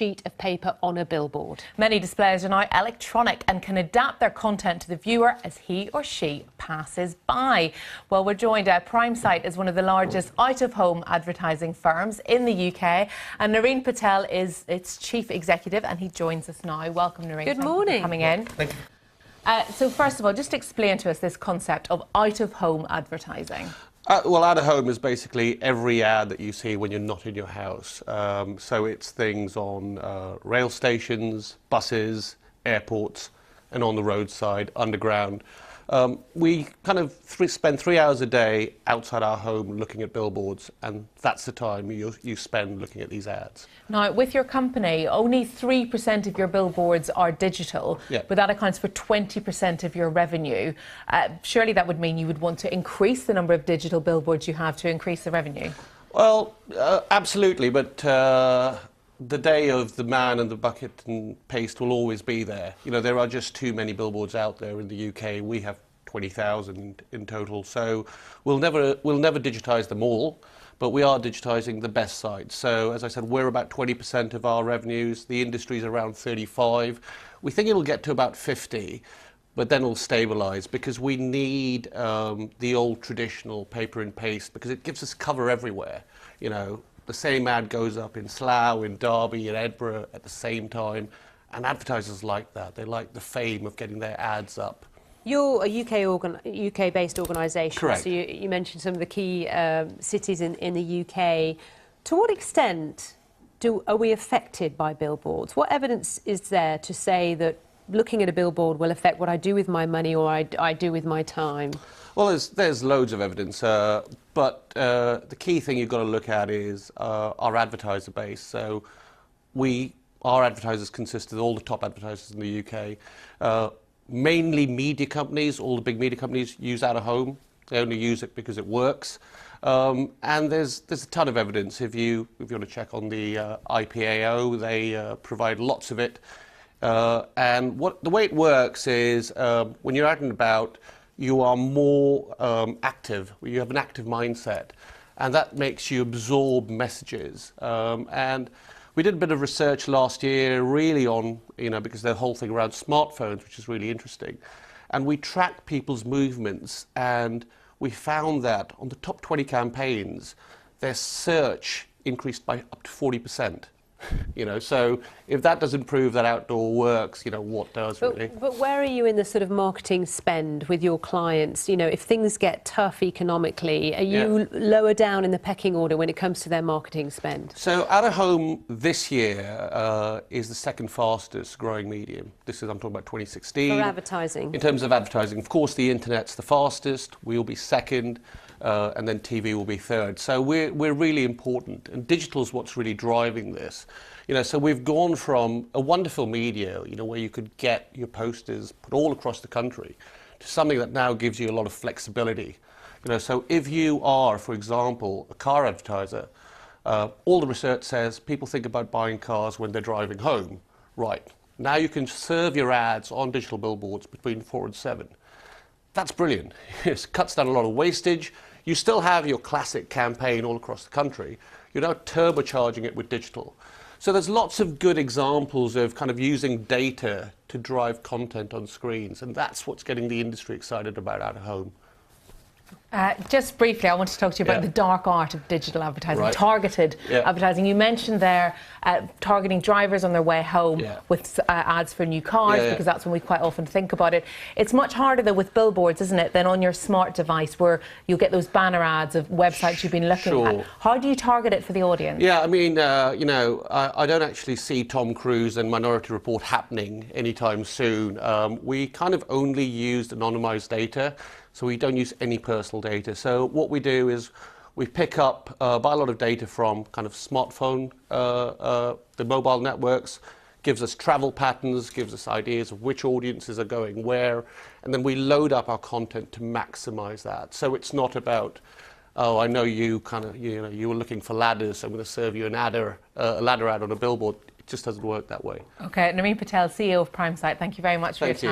sheet of paper on a billboard. Many displays are now electronic and can adapt their content to the viewer as he or she passes by. Well, we're joined PrimeSite is one of the largest out-of-home advertising firms in the UK, and Nareen Patel is its chief executive, and he joins us now. Welcome, Nareen. Good morning. Thank you for coming in. Thank you. So first of all, just explain to us this concept of out-of-home advertising. Well, out of home is basically every ad that you see when you're not in your house. So it's things on rail stations, buses, airports, and on the roadside, underground. We kind of spend 3 hours a day outside our home looking at billboards, and that's the time you spend looking at these ads. Now, with your company, only 3% of your billboards are digital, Yeah. but that accounts for 20% of your revenue. Surely that would mean you would want to increase the number of digital billboards you have to increase the revenue? Well, absolutely, but the day of the man and the bucket and paste will always be there. You know, there are just too many billboards out there in the UK. We have 20,000 in total, so we'll never digitise them all, but we are digitising the best sites. So, as I said, we're about 20% of our revenues. The industry's around 35. We think it'll get to about 50, but then it'll stabilise because we need the old traditional paper and paste because it gives us cover everywhere. You know, the same ad goes up in Slough, in Derby, in Edinburgh at the same time, and advertisers like that. They like the fame of getting their ads up. You're a UK-based organisation, Correct. so you mentioned some of the key cities in the UK. To what extent are we affected by billboards? What evidence is there to say that looking at a billboard will affect what I do with my money or I do with my time? Well, there's loads of evidence, but the key thing you've got to look at is our advertiser base. So our advertisers consist of all the top advertisers in the UK. Mainly media companies, all the big media companies use out of home. They only use it because it works. And there's a ton of evidence. If you want to check on the IPAO, they provide lots of it. And the way it works is when you're out and about, you are more active. You have an active mindset, and that makes you absorb messages. And we did a bit of research last year, really on, because the whole thing around smartphones, which is really interesting. And we tracked people's movements, and we found that on the top 20 campaigns, their search increased by up to 40%. So if that doesn't prove that outdoor works, what does really? But where are you in the sort of marketing spend with your clients? If things get tough economically, are you lower down in the pecking order when it comes to their marketing spend? So out of home this year is the second fastest growing medium. I'm talking about 2016. For advertising? In terms of advertising. Of course, the internet's the fastest. We'll be second. And then TV will be third. So we're really important, and digital's what's really driving this. So we've gone from a wonderful media, where you could get your posters put all across the country, to something that now gives you a lot of flexibility. So if you are, for example, a car advertiser, all the research says people think about buying cars when they're driving home. Right. Now you can serve your ads on digital billboards between 4 and 7. That's brilliant. It cuts down a lot of wastage. You still have your classic campaign all across the country. You're now turbocharging it with digital. So there's lots of good examples of kind of using data to drive content on screens, and that's what's getting the industry excited about out of home. Just briefly, I want to talk to you about the dark art of digital advertising, targeted advertising. You mentioned there targeting drivers on their way home with ads for new cars, because that's when we quite often think about it. It's much harder, though, with billboards, isn't it, than on your smart device, where you'll get those banner ads of websites you've been looking at. How do you target it for the audience? Yeah, I mean, I don't actually see Tom Cruise and Minority Report happening anytime soon. We kind of only used anonymized data. So we don't use any personal data. So what we do is we pick up by a lot of data from kind of smartphone, the mobile networks, gives us travel patterns, gives us ideas of which audiences are going where, and then we load up our content to maximize that. So it's not about, oh, I know you you were looking for ladders, so I'm going to serve you a ladder ad on a billboard. It just doesn't work that way. Okay, Nareen Patel, CEO of PrimeSite, thank you very much for your time.